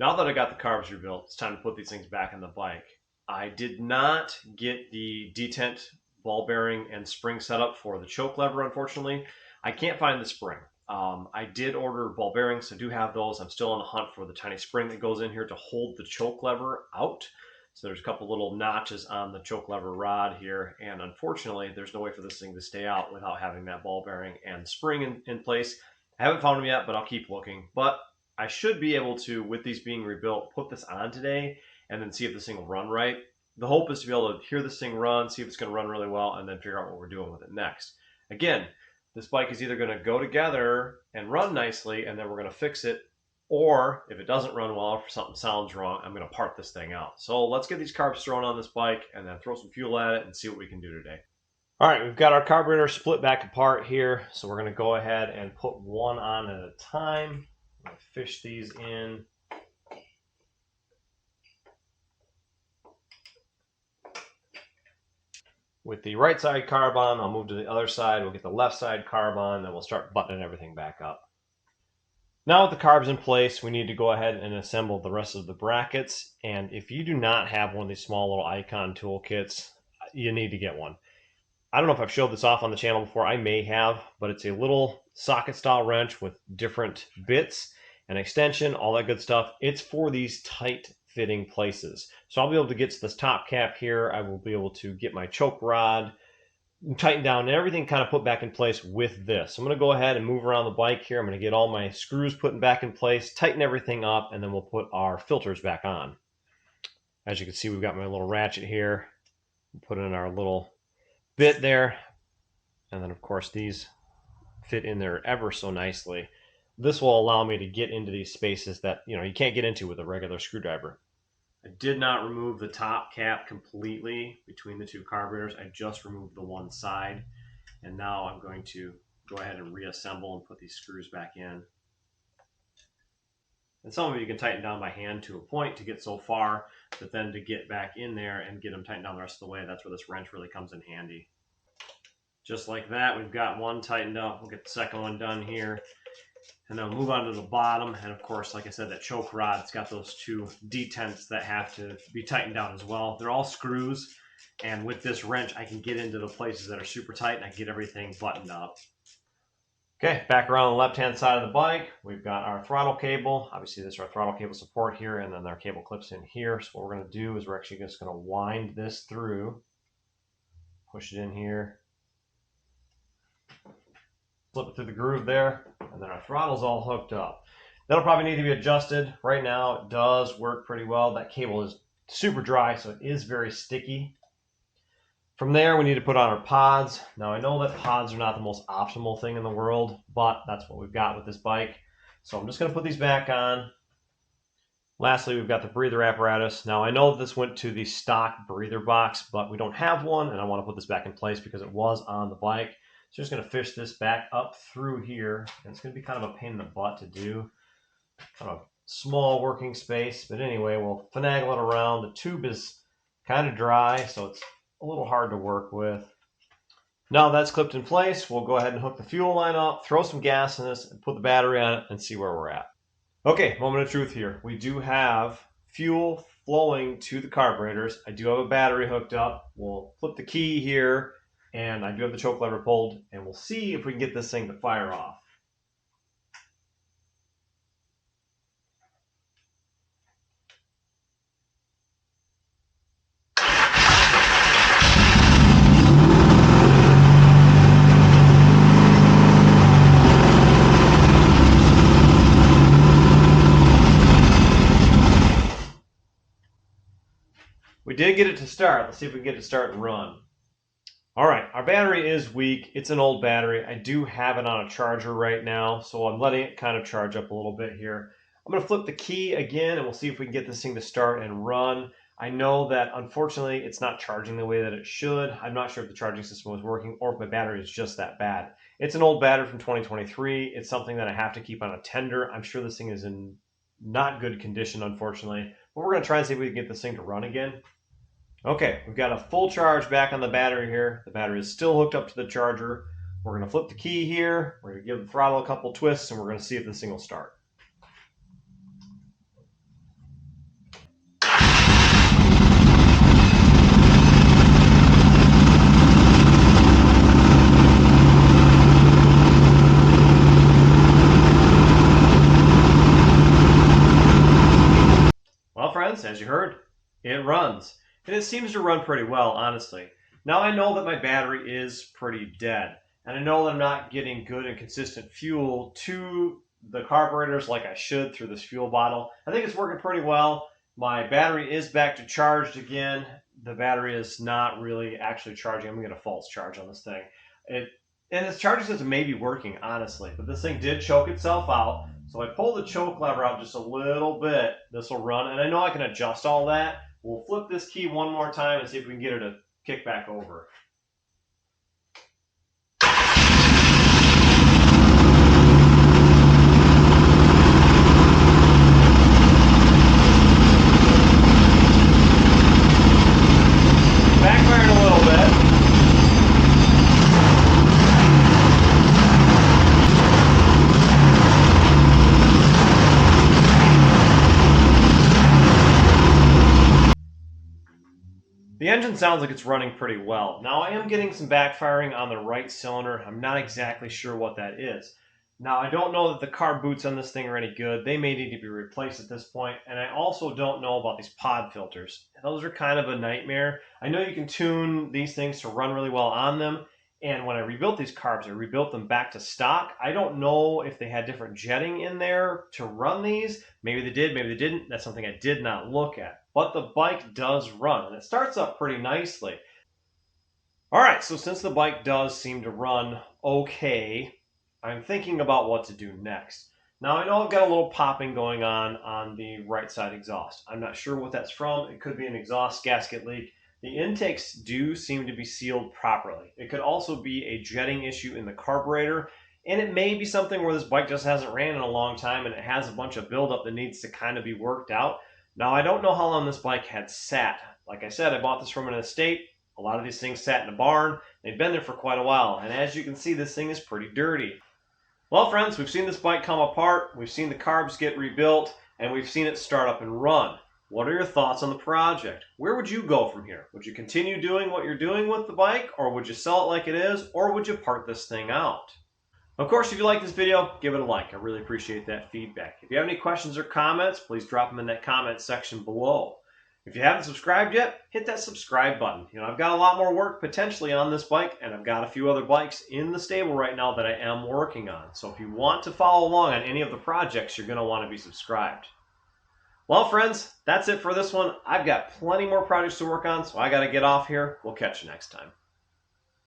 Now that I got the carbs rebuilt, it's time to put these things back on the bike. I did not get the detent ball bearing and spring setup for the choke lever, unfortunately. I can't find the spring. I did order ball bearings, so I do have those. I'm still on the hunt for the tiny spring that goes in here to hold the choke lever out. So there's a couple little notches on the choke lever rod here, and unfortunately, there's no way for this thing to stay out without having that ball bearing and spring in place. I haven't found them yet, but I'll keep looking. But I should be able to, with these being rebuilt, put this on today and then see if this thing will run right. The hope is to be able to hear this thing run, see if it's going to run really well, and then figure out what we're doing with it next. Again, this bike is either going to go together and run nicely, and then we're going to fix it, or if it doesn't run well, if something sounds wrong, I'm going to part this thing out. So let's get these carbs thrown on this bike and then throw some fuel at it and see what we can do today. All right, we've got our carburetor split back apart here, so we're going to go ahead and put one on at a time. I'm going to fish these in. With the right side carb on, I'll move to the other side. We'll get the left side carb on, then we'll start buttoning everything back up. Now with the carbs in place, we need to go ahead and assemble the rest of the brackets. And if you do not have one of these small little icon toolkits, you need to get one. I don't know if I've showed this off on the channel before. I may have, but it's a little socket style wrench with different bits and extension, all that good stuff. It's for these tight fitting places. So I'll be able to get to this top cap here. I will be able to get my choke rod tightened down and everything kind of put back in place with this. I'm going to go ahead and move around the bike here. I'm going to get all my screws put back in place, tighten everything up, and then we'll put our filters back on. As you can see, we've got my little ratchet here. We'll put in our little bit there, and then of course these fit in there ever so nicely. This will allow me to get into these spaces that you can't get into with a regular screwdriver. I did not remove the top cap completely between the two carburetors. I just removed the one side, and now I'm going to go ahead and reassemble and put these screws back in. And some of you can tighten down by hand to a point to get so far, but then to get back in there and get them tightened down the rest of the way, that's where this wrench really comes in handy. Just like that, we've got one tightened up. We'll get the second one done here. And then we'll move on to the bottom. And of course, like I said, that choke rod, it's got those two detents that have to be tightened down as well. They're all screws. And with this wrench, I can get into the places that are super tight and I can get everything buttoned up. Okay, back around the left-hand side of the bike, we've got our throttle cable. Obviously, this is our throttle cable support here, and then our cable clips in here. So what we're going to do is we're actually just going to wind this through, push it in here, slip it through the groove there, and then our throttle's all hooked up. That'll probably need to be adjusted. Right now, it does work pretty well. That cable is super dry, so it is very sticky. From there, we need to put on our pods. Now, I know that pods are not the most optimal thing in the world, but that's what we've got with this bike. So I'm just going to put these back on. Lastly, we've got the breather apparatus. Now, I know this went to the stock breather box, but we don't have one, and I want to put this back in place because it was on the bike. So I'm just going to fish this back up through here, and it's going to be kind of a pain in the butt to do. Kind of a small working space, but anyway, we'll finagle it around. The tube is kind of dry, so it's a little hard to work with. Now that's clipped in place, we'll go ahead and hook the fuel line up, throw some gas in this, and put the battery on it and see where we're at. Okay, moment of truth here. We do have fuel flowing to the carburetors. I do have a battery hooked up. We'll flip the key here, and I do have the choke lever pulled, and we'll see if we can get this thing to fire off. We did get it to start. Let's see if we can get it to start and run. All right, our battery is weak. It's an old battery. I do have it on a charger right now, so I'm letting it kind of charge up a little bit here. I'm going to flip the key again, and we'll see if we can get this thing to start and run. I know that, unfortunately, it's not charging the way that it should. I'm not sure if the charging system was working or if my battery is just that bad. It's an old battery from 2023. It's something that I have to keep on a tender. I'm sure this thing is in not good condition, unfortunately. But we're going to try and see if we can get this thing to run again. Okay, we've got a full charge back on the battery here. The battery is still hooked up to the charger. We're going to flip the key here. We're going to give the throttle a couple twists, and we're going to see if this thing will start. friends, as you heard, it runs. And it seems to run pretty well, honestly. Now I know that my battery is pretty dead. And I know that I'm not getting good and consistent fuel to the carburetors like I should through this fuel bottle. I think it's working pretty well. My battery is back to charged again. The battery is not really actually charging. I'm going to get a false charge on this thing. And its charging system may be working, honestly, but this thing did choke itself out. So I pull the choke lever out just a little bit. This will run, and I know I can adjust all that. We'll flip this key one more time and see if we can get it to kick back over. Backfiring a little bit. The engine sounds like it's running pretty well. Now I am getting some backfiring on the right cylinder. I'm not exactly sure what that is. Now I don't know that the carb boots on this thing are any good. They may need to be replaced at this point. And I also don't know about these pod filters. Those are kind of a nightmare. I know you can tune these things to run really well on them. And when I rebuilt these carbs, I rebuilt them back to stock. I don't know if they had different jetting in there to run these. Maybe they did, maybe they didn't. That's something I did not look at. But the bike does run, and it starts up pretty nicely. All right, so since the bike does seem to run okay, I'm thinking about what to do next. Now, I know I've got a little popping going on the right side exhaust. I'm not sure what that's from. It could be an exhaust gasket leak. The intakes do seem to be sealed properly. It could also be a jetting issue in the carburetor, and it may be something where this bike just hasn't ran in a long time and it has a bunch of buildup that needs to kind of be worked out. Now, I don't know how long this bike had sat. Like I said, I bought this from an estate. A lot of these things sat in a barn. They've been there for quite a while, and as you can see, this thing is pretty dirty. Well, friends, we've seen this bike come apart, we've seen the carbs get rebuilt, and we've seen it start up and run. What are your thoughts on the project? Where would you go from here? Would you continue doing what you're doing with the bike, or would you sell it like it is, or would you part this thing out? Of course, if you like this video, give it a like. I really appreciate that feedback. If you have any questions or comments, please drop them in that comment section below. If you haven't subscribed yet, hit that subscribe button. I've got a lot more work potentially on this bike, and I've got a few other bikes in the stable right now that I am working on. So if you want to follow along on any of the projects, you're going to want to be subscribed. Well, friends, that's it for this one. I've got plenty more projects to work on, so I got to get off here. We'll catch you next time.